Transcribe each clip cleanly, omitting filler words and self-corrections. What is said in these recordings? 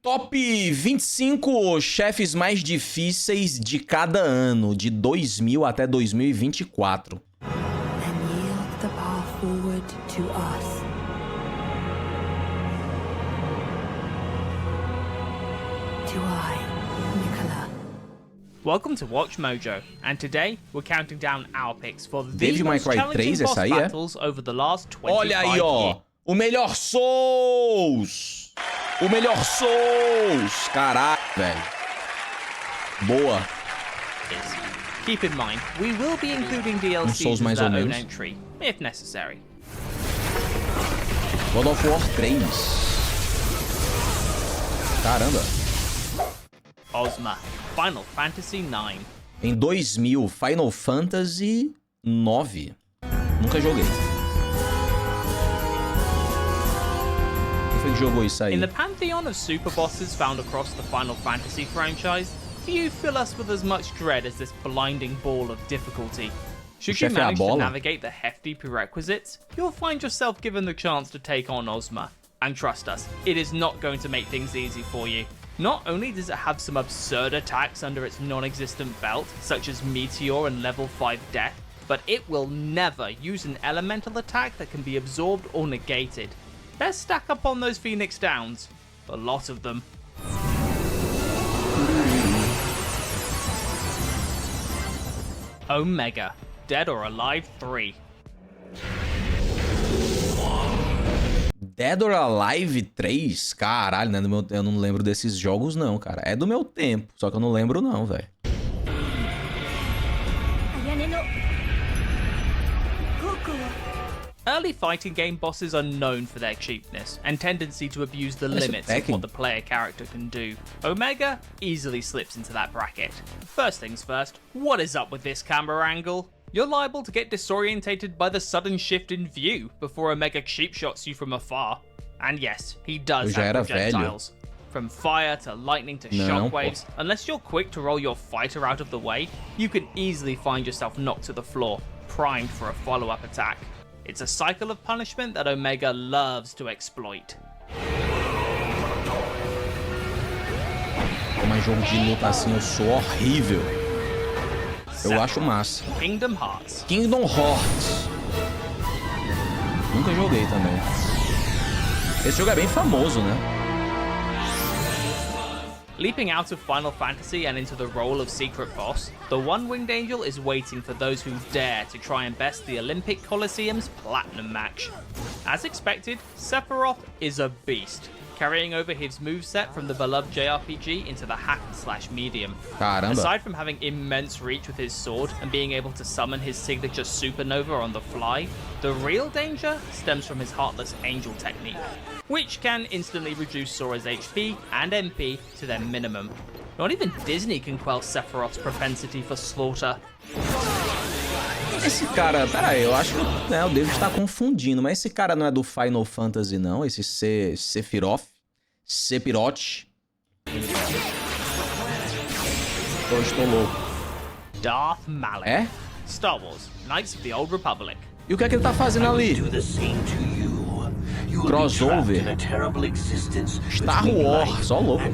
Top 25 chefes mais difíceis de cada ano, de 2000 até 2024. Welcome to Watch Mojo, and today we're counting down our picks for the Devil May most Cry challenging 3, boss essa aí é? battles over the last 25 Olha aí, ó, years. o melhor Souls! O melhor Souls! Caralho, velho. Boa. Keep in mind, we will be including DLCs Souls as mais their ou own menos. entry, if necessary. God of War 3. Caramba. Ozma, Final Fantasy IX. Em 2000, Final Fantasy 9. Nunca joguei. Quem foi que jogou isso aí? In the pantheon of super bosses found across the Final Fantasy franchise, few fill us with as much dread as this blinding ball of difficulty. Should you manage to navigate the hefty prerequisites, you'll find yourself given the chance to take on Ozma. And trust us, it is not going to make things easy for you. Not only does it have some absurd attacks under its non-existent belt, such as Meteor and level 5 Death, but it will never use an elemental attack that can be absorbed or negated. Let's stack up on those Phoenix Downs. A lot of them. Omega, Dead or Alive 3. Dead or Alive 3? Caralho, né? Eu não lembro desses jogos não, cara. É do meu tempo, só que eu não lembro não, velho. Early fighting game bosses are known for their cheapness and tendency to abuse the limits of what the player character can do. Omega easily slips into that bracket. First things first, what is up with this camera angle? You're liable to get disorientated by the sudden shift in view before Omega cheap shots you from afar. And yes, he does have projectiles. From fire to lightning to shockwaves, unless you're quick to roll your fighter out of the way, you can easily find yourself knocked to the floor, primed for a follow-up attack. It's a cycle of punishment that Omega loves to exploit. Mas jogo de luta assim eu sou horrível. Eu acho massa. Kingdom Hearts. Kingdom Hearts. Nunca joguei também. Esse jogo é bem famoso, né? Leaping out of Final Fantasy and into the role of secret boss, the One-Winged Angel is waiting for those who dare to try and best the Olympic Coliseum's Platinum match. As expected, Sephiroth is a beast, carrying over his moveset from the beloved JRPG into the hack-and-slash medium. Caramba. Aside from having immense reach with his sword and being able to summon his signature supernova on the fly, the real danger stems from his Heartless Angel technique, which can instantly reduce Sora's HP and MP to their minimum. Not even Disney can quell Sephiroth's propensity for slaughter. Esse cara, pera aí, eu acho que eu devo estar confundindo, mas esse cara não é do Final Fantasy não, esse Sephiroth? Eu estou louco. Darth Malak. É? Star Wars, Knights of the Old Republic. E o que é que ele tá fazendo ali? Crossover. Star Wars, ó louco.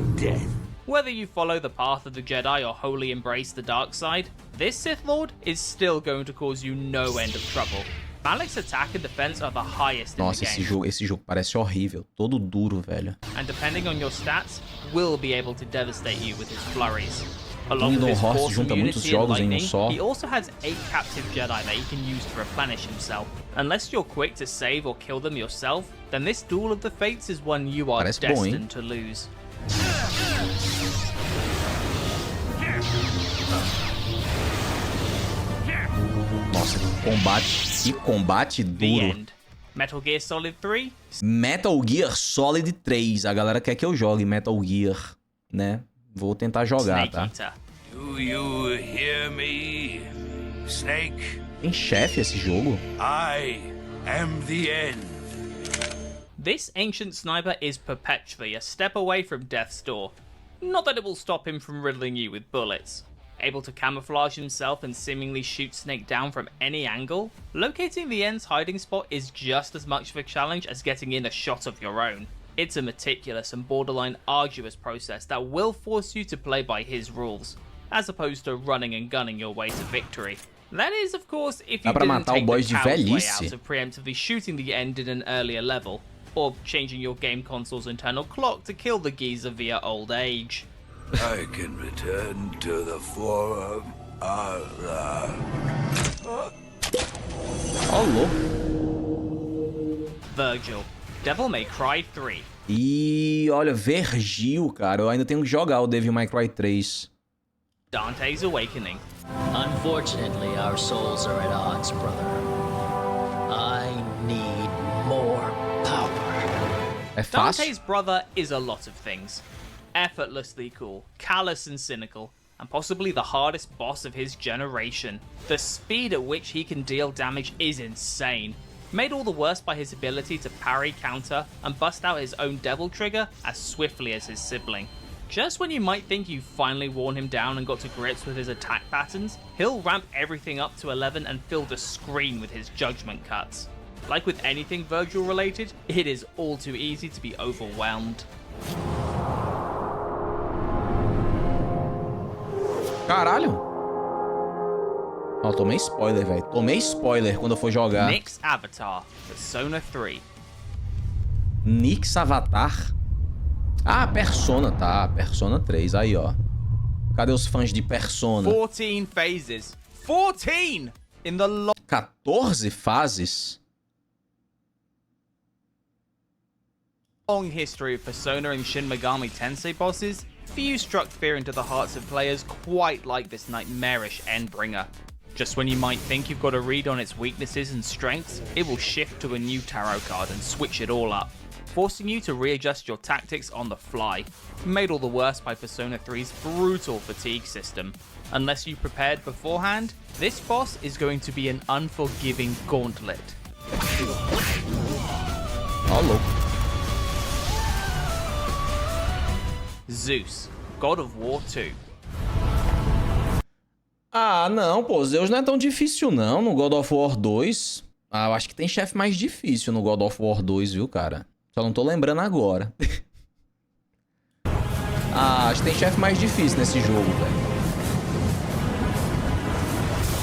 Whether you follow the path of the Jedi or wholly embrace the dark side, this Sith Lord is still going to cause you no end of trouble. Malak's attack and defense are the highest in the game. Esse jogo parece horrível, todo duro, velho. And depending on your stats, will be able to devastate you with his flurries. Along with Kingdom his Hearts force junta muitos immunity and jogos em um lightning, só. he also has 8 captive Jedi that he can use to replenish himself. Unless you're quick to save or kill them yourself, then this Duel of the Fates is one you are destined to lose. Nossa, que combate duro. Metal Gear Solid 3? Metal Gear Solid 3. A galera quer que eu jogue Metal Gear, né? Vou tentar jogar, tá? Do you hear me, Snake? Tem chefe esse jogo? I am the end. This ancient sniper is perpetually a step away from death's door. Not that it will stop him from riddling you with bullets. Able to camouflage himself and seemingly shoot Snake down from any angle, locating the end's hiding spot is just as much of a challenge as getting in a shot of your own. It's a meticulous and borderline arduous process that will force you to play by his rules, as opposed to running and gunning your way to victory. That is, of course, if you didn't take the coward's way out of preemptively shooting the end in an earlier level, or changing your game console's internal clock to kill the geezer via old age. I can return to the form of Allah. Ó, louco. Vergil, Devil May Cry 3. E olha, Vergil, cara. Eu ainda tenho que jogar o Devil May Cry 3. Dante's Awakening. Unfortunately, our souls are at odds, brother. I need more power. É fácil? Dante's brother is a lot of things. Effortlessly cool, callous and cynical, and possibly the hardest boss of his generation. The speed at which he can deal damage is insane, made all the worse by his ability to parry, counter, and bust out his own devil trigger as swiftly as his sibling. Just when you might think you've finally worn him down and got to grips with his attack patterns, he'll ramp everything up to 11 and fill the screen with his judgment cuts. Like with anything Vergil related, it is all too easy to be overwhelmed. Caralho. Ó, tomei spoiler, velho. Tomei spoiler quando eu for jogar. Nyx Avatar, Persona 3. Nyx Avatar? Ah, Persona, tá. Persona 3, aí, ó. Cadê os fãs de Persona? 14 phases. 14! In the 14 fases? long history of Persona and Shin Megami Tensei bosses, few struck fear into the hearts of players quite like this nightmarish Endbringer. Just when you might think you've got a read on its weaknesses and strengths, it will shift to a new tarot card and switch it all up, forcing you to readjust your tactics on the fly, made all the worse by Persona 3's brutal fatigue system. Unless you prepared beforehand, this boss is going to be an unforgiving gauntlet. Alô. Zeus, God of War 2. Ah, não, pô, Zeus não é tão difícil não no God of War 2. Ah, eu acho que tem chefe mais difícil no God of War 2, viu, cara? Só não tô lembrando agora. Ah, acho que tem chefe mais difícil nesse jogo, velho.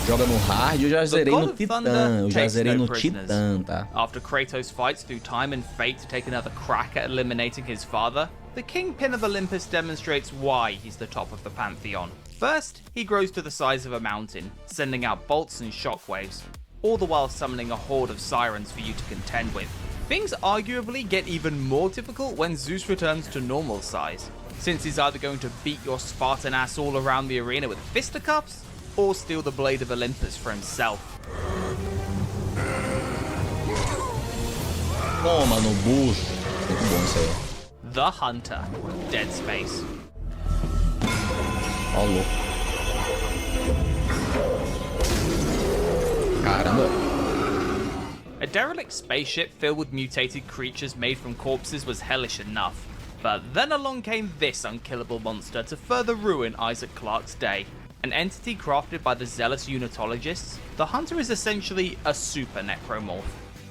Joga no hard, eu já zerei no Titã. Eu já zerei no Titã, tá? After Kratos fights through time and fate to take another crack at eliminating his father, the Kingpin of Olympus demonstrates why he's the top of the pantheon. First, he grows to the size of a mountain, sending out bolts and shockwaves, all the while summoning a horde of sirens for you to contend with. Things arguably get even more difficult when Zeus returns to normal size, since he's either going to beat your Spartan ass all around the arena with fisticuffs, or steal the blade of Olympus for himself. Toma no bucho. Muito bom isso aí. The Hunter, Dead Space. Ó, louco. Caramba. A derelict spaceship filled with mutated creatures made from corpses was hellish enough, but then along came this unkillable monster to further ruin Isaac Clarke's day. An entity crafted by the zealous unitologists, the Hunter is essentially a super necromorph.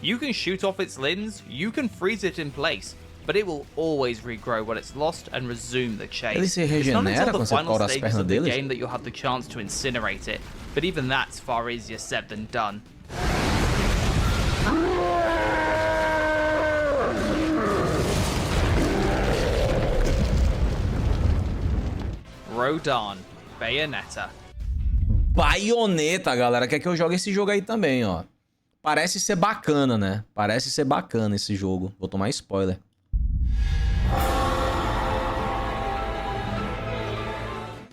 You can shoot off its limbs, you can freeze it in place, but it will always regrow what it's lost and resume the chase. Ele se It's not regenera until quando the você final cora as stages pernas of the deles? game that you'll have the chance to incinerate it, but even that's far easier said than done. Rodin, Bayonetta. Bayonetta, galera. Quer que eu jogue esse jogo aí também, ó. Parece ser bacana, né? Parece ser bacana esse jogo. Vou tomar spoiler.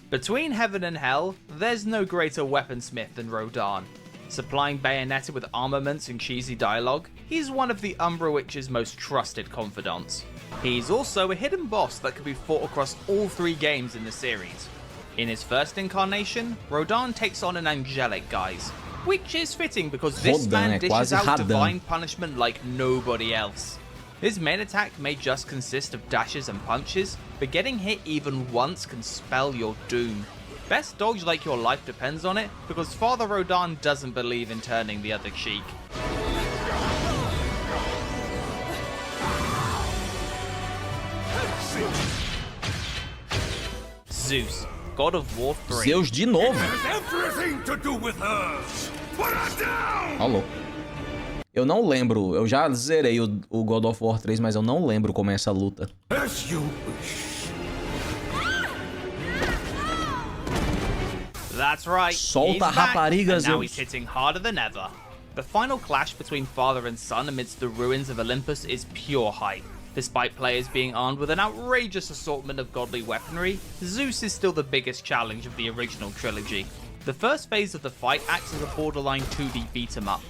Between heaven and hell, there's no greater weaponsmith than Rodin. Supplying Bayonetta with armaments and cheesy dialogue, he's one of the Umbra Witch's most trusted confidants. He's also a hidden boss that can be fought across all three games in the series. In his first incarnation, Rodin takes on an angelic guise, which is fitting because this Rodin man é dishes quase out Radin. divine punishment like nobody else. His main attack may just consist of dashes and punches, but getting hit even once can spell your doom. Best dodge like your life depends on it, because Father Rodin doesn't believe in turning the other cheek. Zeus, God of War 3. Zeus de novo. Everything to do with her. Put her down. Alô. Eu não lembro, eu já zerei o God of War 3, mas eu não lembro como é essa luta. As you wish. That's right. Solta he's back, rapariga, and now Zeus. he's hitting harder than ever. The final clash between father and son amidst the ruins of Olympus is pure hype. Despite players being armed with an outrageous assortment of godly weaponry, Zeus is still the biggest challenge of the original trilogy. The first phase of the fight acts as a borderline 2D beat-em-up,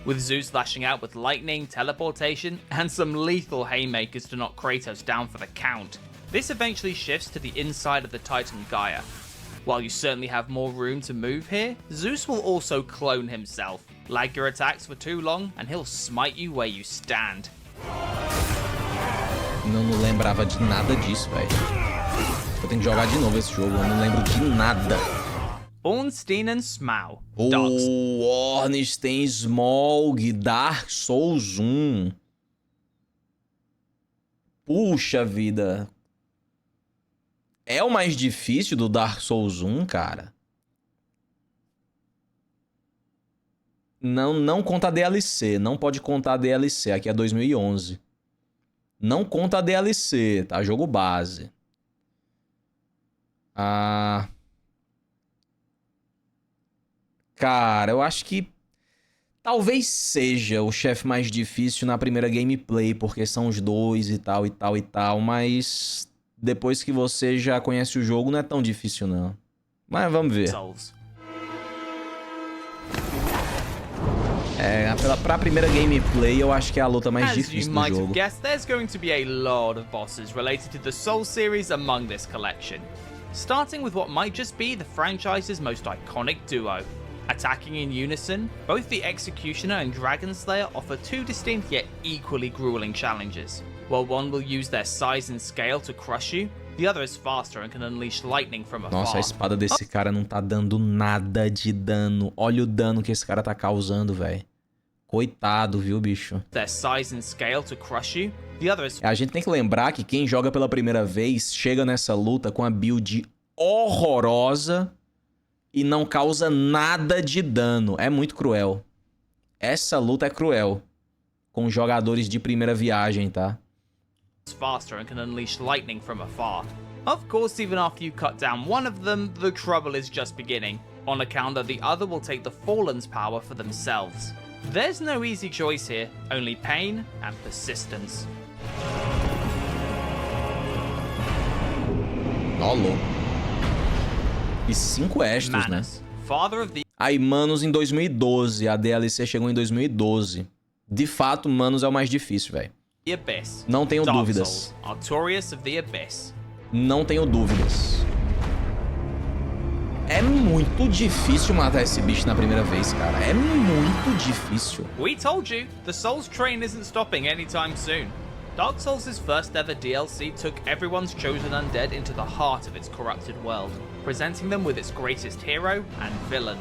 with Zeus lashing out with lightning, teleportation, and some lethal haymakers to knock Kratos down for the count. This eventually shifts to the inside of the Titan Gaia. While you certainly have more room to move here, Zeus will also clone himself. Lag your attacks for too long, and he'll smite you where you stand. Não lembrava de nada disso, velho. Eu tenho que jogar de novo esse jogo, eu não lembro de nada. Ornstein and Smaug. Ornstein, Smaug, Dark Souls 1. Puxa vida. É o mais difícil do Dark Souls 1, cara. Não conta DLC, não pode contar DLC, aqui é 2011. Não conta DLC, tá? Jogo base. Cara, eu acho que talvez seja o chefe mais difícil na primeira gameplay, porque são os dois e tal, mas depois que você já conhece o jogo, não é tão difícil, não. Mas vamos ver. Pra primeira gameplay, eu acho que é a luta mais difícil do jogo. As you might have guessed, there's going to be a lot of bosses related to the Souls series among this collection. Starting with what might just be the franchise's most iconic duo. Attacking in unison, both the Executioner and Dragon Slayer offer two distinct yet equally grueling challenges. While one will use their size and scale to crush you, the other is faster and can unleash lightning from afar. Nossa, a espada desse cara não tá dando nada de dano. Olha o dano que esse cara tá causando, velho. Coitado, viu, bicho? Their size and scale to crush you, the other is... A gente tem que lembrar que quem joga pela primeira vez chega nessa luta com a build horrorosa e não causa nada de dano. É muito cruel. Essa luta é cruel. Com jogadores de primeira viagem, tá? Faster and can unleash lightning from afar. Of course, even after you cut down one of them, the trouble is just beginning, on account that the other will take the Fallen's power for themselves. There's no easy choice here, only pain and persistence. Ó, louco. E 5 extras, Manus, né? father of the Aí, Manus em 2012. A DLC chegou em 2012. De fato, Manus é o mais difícil, velho. Abyss. Não tenho Dark dúvidas. Souls, Artorias of the Abyss. Não tenho dúvidas. É muito difícil matar esse bicho na primeira vez, cara. É muito difícil. We told you, the Souls train isn't stopping anytime soon. Dark Souls' first ever DLC took everyone's chosen undead into the heart of its corrupted world, presenting them with its greatest hero and villain.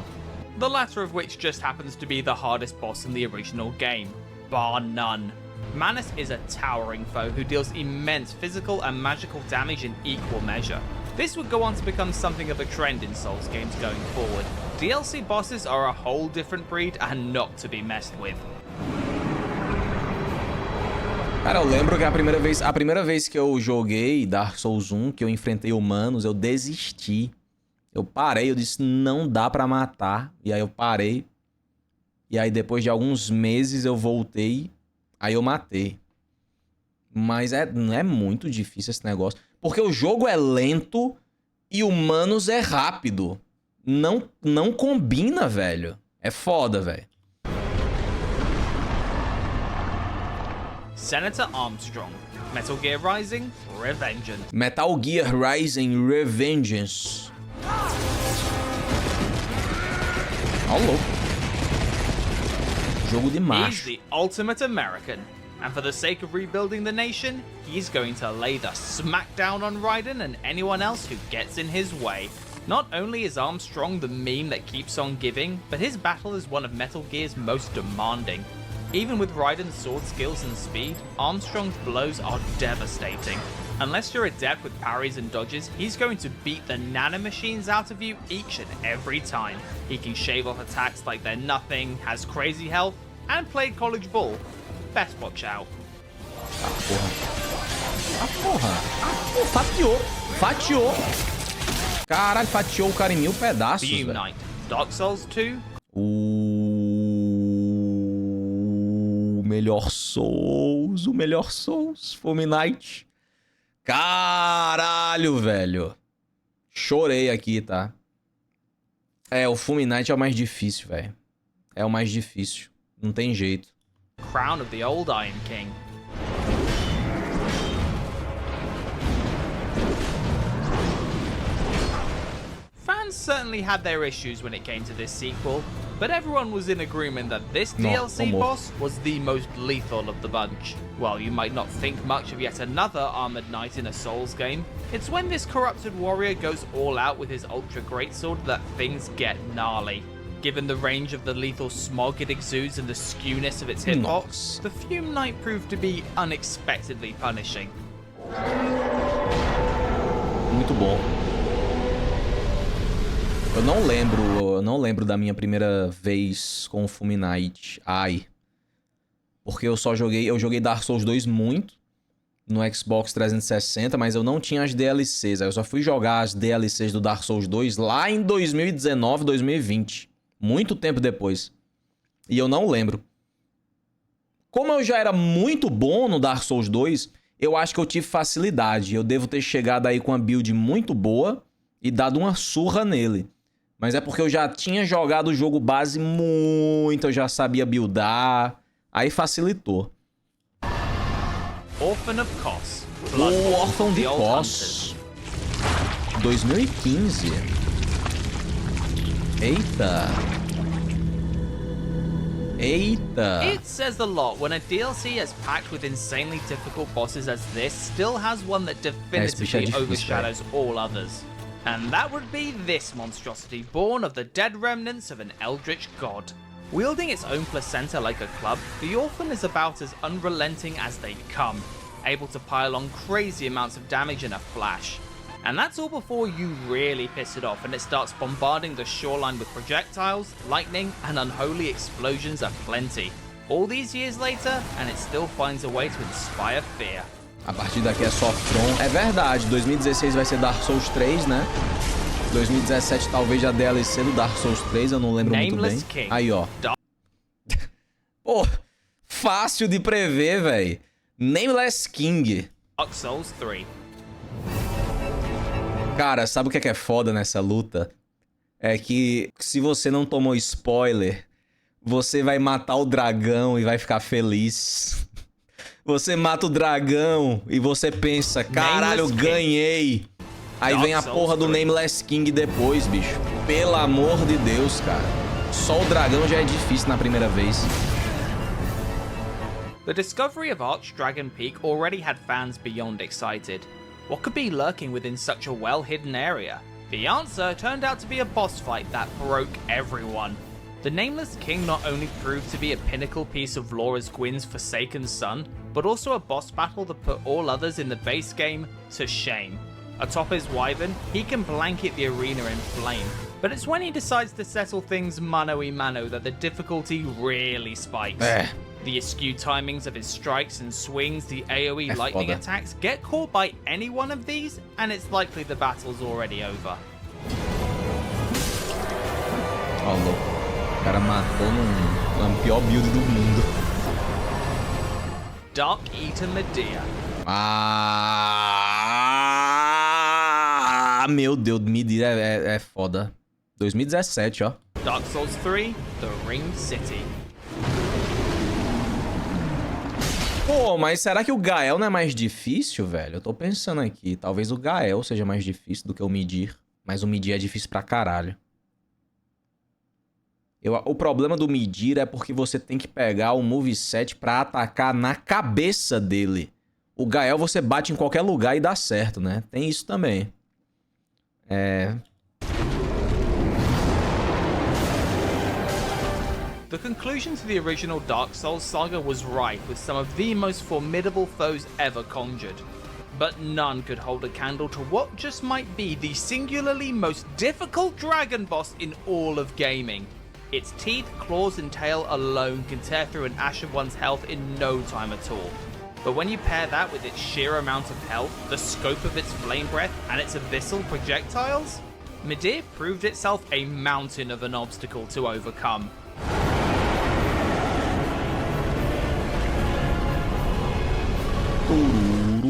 The latter of which just happens to be the hardest boss in the original game, bar none. Manus is a towering foe who deals immense physical and magical damage in equal measure. This would go on to become something of a trend in Souls games going forward. DLC bosses are a whole different breed and not to be messed with. Cara, eu lembro que a primeira vez que eu joguei Dark Souls 1, que eu enfrentei humanos, eu desisti. Eu parei, eu disse, não dá pra matar. E aí eu parei. E aí depois de alguns meses eu voltei, aí eu matei. Mas não é muito difícil esse negócio. Porque o jogo é lento e humanos é rápido. Não combina, velho. É foda, velho. Senator Armstrong, Metal Gear Rising, Revengeance. Metal Gear Rising Revengeance. Ó, louco. Jogo de He's macho. the ultimate American, and for the sake of rebuilding the nation, he's going to lay the smackdown on Raiden and anyone else who gets in his way. Not only is Armstrong the meme that keeps on giving, but his battle is one of Metal Gear's most demanding. Even with Raiden's sword skills and speed, Armstrong's blows are devastating. Unless you're adept with parries and dodges, he's going to beat the nanomachines out of you each and every time. He can shave off attacks like they're nothing, has crazy health, and played college ball. Best watch out. Fatiou. Caralho, fatiou o cara em 1000 pedaços, velho. Knight. Dark Souls 2. O melhor Souls, Fume Night. Caralho, velho. Chorei aqui, tá? O Fume Night é o mais difícil, velho. É o mais difícil. Não tem jeito. Crown of the Old Iron King. Fans certainly had their issues when it came to this sequel, but everyone was in agreement that this DLC boss was the most lethal of the bunch. While you might not think much of yet another armored knight in a Souls game, it's when this corrupted warrior goes all out with his ultra greatsword that things get gnarly. Given the range of the lethal smog it exudes and the skewness of its hitbox, the Fume Knight proved to be unexpectedly punishing. Muito bom. Eu não lembro da minha primeira vez com o Fume Knight. Porque eu joguei Dark Souls 2 muito no Xbox 360, mas eu não tinha as DLCs. Aí eu só fui jogar as DLCs do Dark Souls 2 lá em 2019, 2020. Muito tempo depois. E eu não lembro. Como eu já era muito bom no Dark Souls 2, eu acho que eu tive facilidade. Eu devo ter chegado aí com uma build muito boa e dado uma surra nele. Mas é porque eu já tinha jogado o jogo base muito, eu já sabia buildar. Aí facilitou. Orphan of Kos. O Orphan of Kos. 2015. Eita. It says a lot when a DLC as packed with insanely difficult bosses as this still has one that definitively overshadows all others. And that would be this monstrosity, born of the dead remnants of an eldritch god. Wielding its own placenta like a club, the Orphan is about as unrelenting as they come, able to pile on crazy amounts of damage in a flash. And that's all before you really piss it off and it starts bombarding the shoreline with projectiles, lightning, and unholy explosions aplenty. All these years later, and it still finds a way to inspire fear. A partir daqui é só From. É verdade, 2016 vai ser Dark Souls 3, né? 2017 talvez a DLC do Dark Souls 3, eu não lembro muito bem. King. Aí, ó. Pô, fácil de prever, velho. Nameless King. Dark Souls 3. Cara, sabe o que é foda nessa luta? É que se você não tomou spoiler, você vai matar o dragão e vai ficar feliz. Você mata o dragão e você pensa, caralho, ganhei. Aí vem a porra do Nameless King depois, bicho. Pelo amor de Deus, cara. Só o dragão já é difícil na primeira vez. The discovery of Archdragon Peak already had fans beyond excited. What could be lurking within such a well-hidden area? The answer turned out to be a boss fight that broke everyone. The Nameless King not only proved to be a pinnacle piece of Laura's Gwyn's forsaken son, but also a boss battle that put all others in the base game to shame. Atop his wyvern, he can blanket the arena in flame, but it's when he decides to settle things mano-y-mano that the difficulty really spikes. The askew timings of his strikes and swings, the AoE lightning attacks, get caught by any one of these, and it's likely the battle's already over. Ó, louco. O cara matou na pior build do mundo. Darkeater Midir. Meu Deus, Midir é foda. 2017, ó. Dark Souls 3, The Ringed City. Pô, mas será que o Gael não é mais difícil, velho? Eu tô pensando aqui. Talvez o Gael seja mais difícil do que o Midir. Mas o Midir é difícil pra caralho. O problema do Midir é porque você tem que pegar o moveset pra atacar na cabeça dele. O Gael você bate em qualquer lugar e dá certo, né? Tem isso também. The conclusion to the original Dark Souls saga was rife with some of the most formidable foes ever conjured. but none could hold a candle to what just might be the singularly most difficult dragon boss in all of gaming. Its teeth, claws and tail alone can tear through an Ashen One's health in no time at all. But when you pair that with its sheer amount of health, the scope of its flame breath, and its abyssal projectiles, Midir proved itself a mountain of an obstacle to overcome.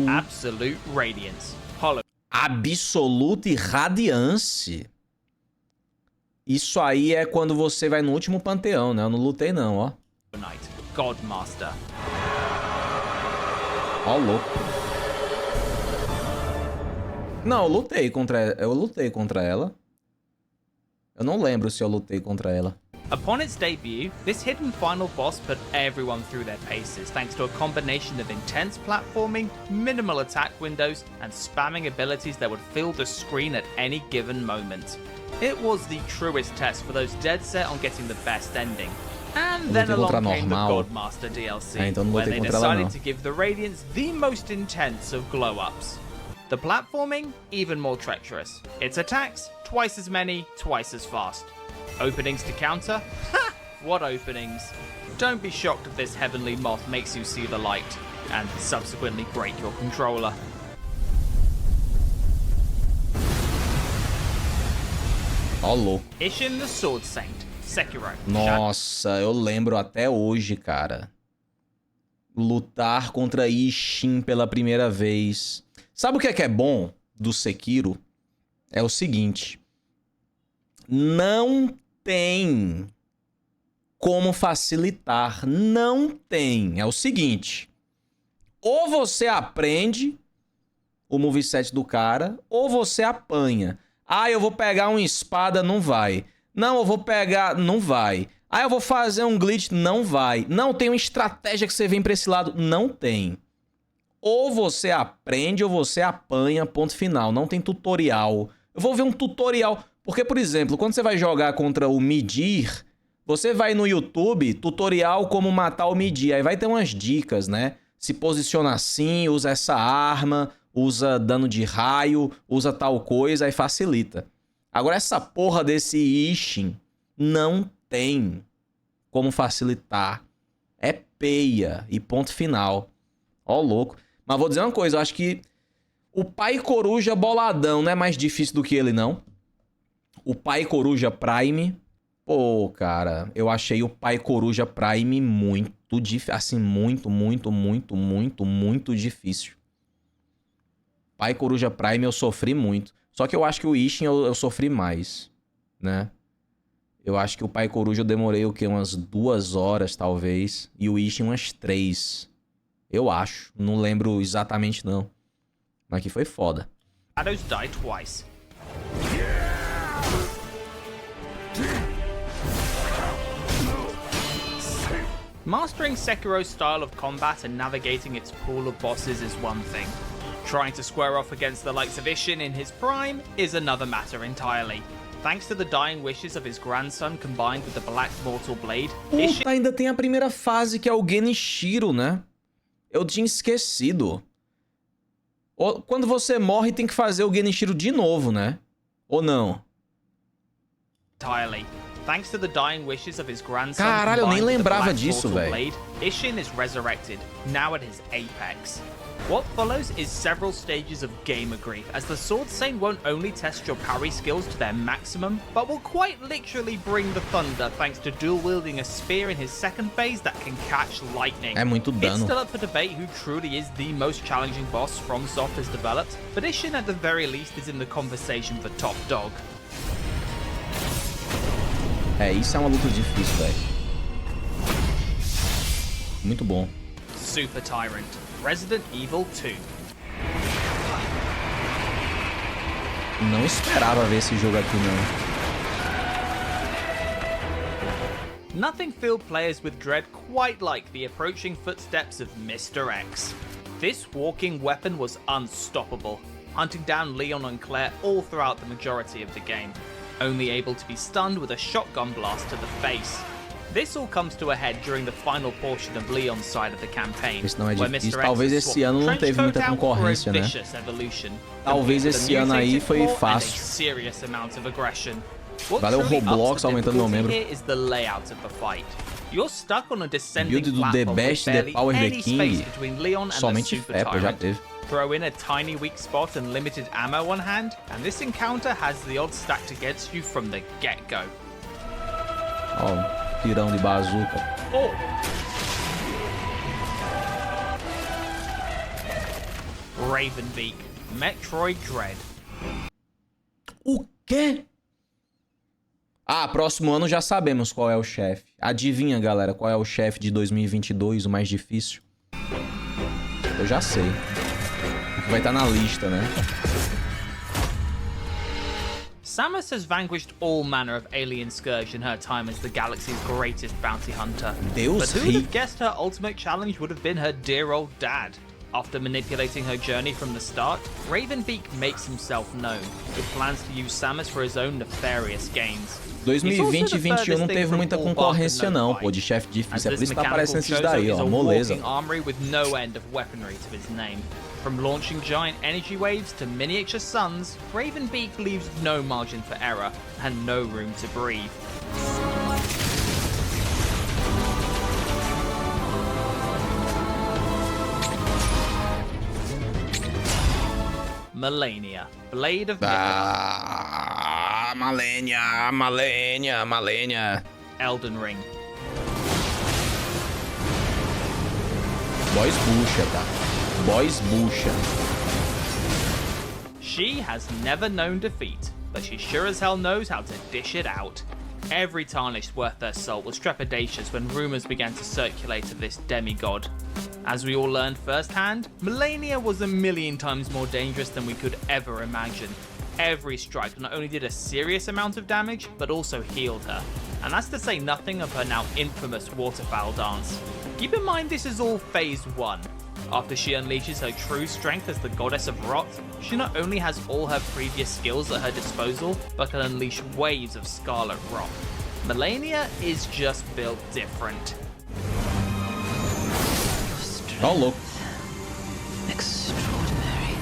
Absolute Radiance. Hollow Absolute Radiance. Isso aí é quando você vai no último panteão, né? Eu não lutei não, ó. Knight, Godmaster. Ó, louco. Não, eu lutei contra ela. Eu não lembro se eu lutei contra ela. Upon its debut, this hidden final boss put everyone through their paces thanks to a combination of intense platforming, minimal attack windows, and spamming abilities that would fill the screen at any given moment. It was the truest test for those dead set on getting the best ending. And then along came the Godmaster DLC, where they decided to give the Radiance the most intense of glow-ups. The platforming, even more treacherous. Its attacks, twice as many, twice as fast. Openings to counter? Ha! What openings? Don't be shocked if this heavenly moth makes you see the light, and subsequently break your controller. Ó, louco. Ishin the Sword Saint, Sephiroth. Nossa, eu lembro até hoje, cara. Lutar contra Ishin pela primeira vez. Sabe o que é bom do Sekiro? É o seguinte. Não tem como facilitar. Não tem. É o seguinte. Ou você aprende o moveset do cara, ou você apanha. Ah, eu vou pegar uma espada, não vai. Não, eu vou pegar, não vai. Ah, eu vou fazer um glitch, não vai. Não, tem uma estratégia que você vem pra esse lado, não tem. Ou você aprende ou você apanha, ponto final. Não tem tutorial. Eu vou ver um tutorial. Porque, por exemplo, quando você vai jogar contra o Midir, você vai no YouTube, tutorial como matar o Midir. Aí vai ter umas dicas, né? Se posiciona assim, usa essa arma, usa dano de raio, usa tal coisa, aí facilita. Agora, essa porra desse Ishin não tem como facilitar. É peia e ponto final. Ó, louco. Mas vou dizer uma coisa, eu acho que o Pai Coruja boladão não é mais difícil do que ele, não. O Pai Coruja Prime... Pô, cara, eu achei o Pai Coruja Prime muito difícil. Assim, muito difícil. Pai Coruja Prime eu sofri muito. Só que eu acho que o Ishin eu sofri mais, né? Eu acho que o Pai Coruja eu demorei o quê? Umas 2 horas, talvez. E o Ishin umas 3. Eu acho. Não lembro exatamente, não. Mas que foi foda. Shadows die twice. Mastering Sekiro's style of combat and navigating its pool of bosses is one thing. Trying to square off against the likes of Ishin in his prime is another matter entirely. Thanks to the dying wishes of his grandson combined with the Black Mortal Blade, Ishin... Puta, ainda tem a primeira fase que é o Genichiro, né? Eu tinha esquecido. Quando você morre tem que fazer o Genichiro de novo, né? Ou não? Entirely. Thanks to the dying wishes of his grandson. Caralho, eu nem lembrava disso, velho. Ishin is resurrected, now at his apex. What follows is several stages of gamer grief, as the Sword Saint won't only test your parry skills to their maximum, but will quite literally bring the thunder thanks to dual-wielding a spear in his second phase that can catch lightning. É muito dano. It's still up for debate who truly is the most challenging boss FromSoft has developed, but Ishin at the very least is in the conversation for top dog. É, isso é uma luta difícil, velho. Muito bom. Super Tyrant, Resident Evil 2. Não esperava ver esse jogo aqui, não. Nothing filled players with dread quite like the approaching footsteps of Mr. X. This walking weapon was unstoppable, hunting down Leon and Claire all throughout the majority of the game. Only able to be stunned with a shotgun blast to the face. This all comes to a head during the final portion of Leon's side of the campaign, Esse não é where difícil. Mr. Talvez X esse ano não swapped teve trench muita coat out for a concorrência, né? vicious evolution, Talvez complete with esse a ano aí mutated foi core and a fácil. serious amount of aggression. What Valeu truly Roblox ups the aumentando meu difficulty membro. here is the layout of the fight. You're stuck on a descending Build do The platform Best, with The barely Power, The any space King. between Leon and the Somente Super fé, pô, já Tyrant. teve. Throw in a tiny weak spot and limited ammo on hand, and this encounter has the odds stacked against you from the get-go. Ó, tirão de bazuca. Oh! Ravenbeak, Metroid Dread. O quê? Ah, próximo ano já sabemos qual é o chefe. Adivinha, galera, qual é o chefe de 2022, o mais difícil? Eu já sei. O que vai estar na lista, né? Samus has vanquished all manner of alien scourge in her time as the galaxy's greatest bounty hunter. Deus But who would have guessed her ultimate challenge would have been her dear old dad? After manipulating her journey from the start, Ravenbeak makes himself known, with plans to use Samus for his own nefarious gains. 2020 e 2021 não teve muita concorrência não, pô, de chefe difícil. É por isso que tá aparecendo esses daí, ó, moleza. Armory with no end of weaponry to his name. From launching giant energy waves to miniature suns, Ravenbeak leaves no margin for error and no room to breathe. Malenia, Blade of Ah, Malenia. Elden Ring. Boys bucha, tá? Boys bucha. She has never known defeat, but she sure as hell knows how to dish it out. Every tarnished worth their salt was trepidatious when rumours began to circulate of this demigod. As we all learned firsthand, Malenia was a million times more dangerous than we could ever imagine. Every strike not only did a serious amount of damage, but also healed her. And that's to say nothing of her now infamous waterfowl dance. Keep in mind this is all phase 1. After she unleashes her true strength as the goddess of rot, she not only has all her previous skills at her disposal, but can unleash waves of scarlet rot. Malenia is just built different. Ó, louco. Extraordinary.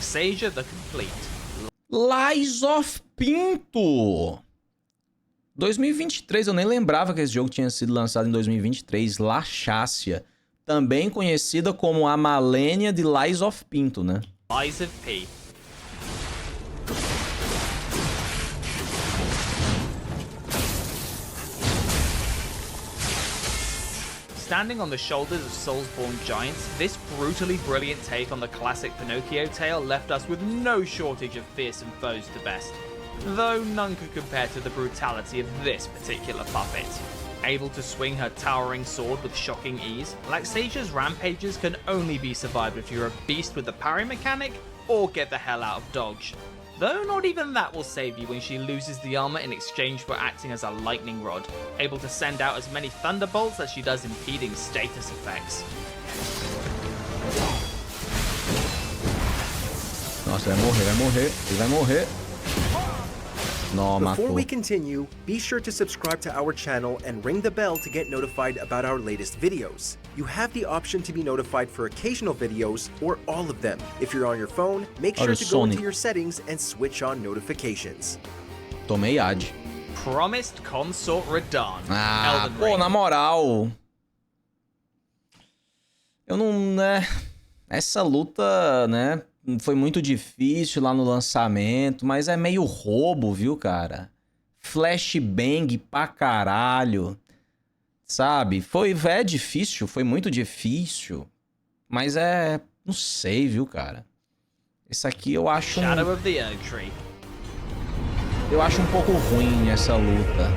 Seja the Complete. Lies of Pinto. 2023, eu nem lembrava que esse jogo tinha sido lançado em 2023. Laxácia. Também conhecida como a Malenia de Lies of Pinto, né? Lies of P. Standing on the shoulders of Soulsborne giants, this brutally brilliant take on the classic Pinocchio tale left us with no shortage of fearsome foes to best. Though none could compare to the brutality of this particular puppet. Able to swing her towering sword with shocking ease, Laxasia's rampages can only be survived if you're a beast with the parry mechanic or get the hell out of dodge. Though not even that will save you when she loses the armor in exchange for acting as a lightning rod, able to send out as many thunderbolts as she does impeding status effects. Nossa, ele vai morrer. Não, Before matou. we continue, be sure to subscribe to our channel and ring the bell to get notified about our latest videos. You have the option to be notified for occasional videos or all of them. If you're on your phone, make sure to go into your settings and switch on notifications. Tomei ad. Promised Consort Radahn. Ah, Elden pô, Ring. na moral. Eu não, né? Essa luta, né? Foi muito difícil lá no lançamento, mas é meio roubo, viu, cara? Flashbang pra caralho. Sabe? É difícil, foi muito difícil. Mas é... não sei, viu, cara? Esse aqui eu acho Shadow of the Erdtree. eu acho um pouco ruim essa luta.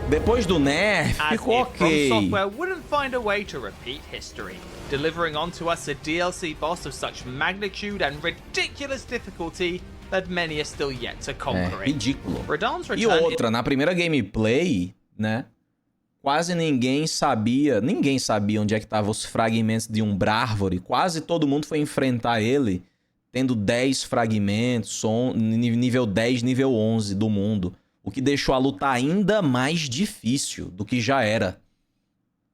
Depois do nerf, As ficou if From ok. Software wouldn't find a way to repeat history, delivering onto us a DLC boss of such magnitude and ridiculous difficulty that many are still yet to conquer it. Ridículo. Radahn's E return outra, na primeira gameplay, né? Quase ninguém sabia onde é que estavam os fragmentos de um Brárvore. Quase todo mundo foi enfrentar ele, tendo 10 fragmentos, nível 10, nível 11 do mundo. O que deixou a luta ainda mais difícil do que já era.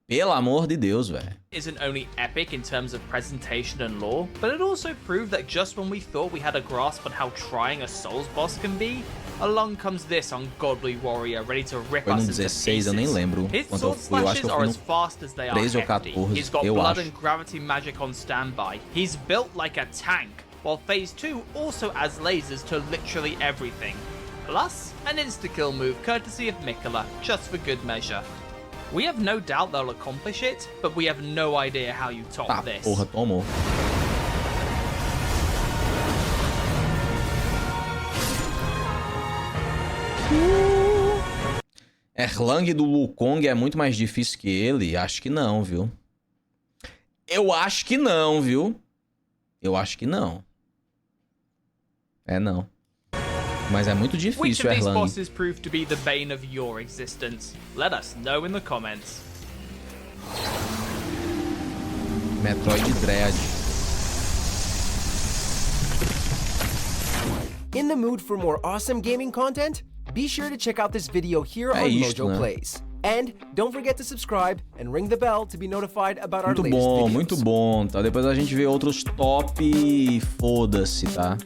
Pelo amor de Deus, velho. Isn't only epic in terms of presentation and lore, but it also proved that just when we thought we had a grasp on how trying a Souls boss can be, along comes this ungodly warrior ready to rip Foi no us into 16, eu nem pieces. lembro His quando eu sword fui. Eu acho que slashes eu are fui as no fast as they are 13 ou hefty. 14, He's got eu blood acho. and gravity magic on standby. He's built like a tank, while Phase 2 also adds lasers to literally everything. Plus, an insta-kill move courtesy of Mikola, just for good measure. We have no doubt they'll accomplish it, but we have no idea how you top Tá, this. porra, tomou. Erlang do Wukong é muito mais difícil que ele? Acho que não, viu? Eu acho que não, viu? Eu acho que não. É não. Mas é muito Which difícil, of these Erlang. bosses proved to be the bane of your existence? Let us know in the comments. Metroid Dread. In the mood for more awesome gaming content? Be sure to check out this video here É on isto, Mojo né? Plays. And don't forget to subscribe and ring the bell to be notified about our Muito latest bom, videos. muito bom, tá? Depois a gente vê outros top, foda-se, tá?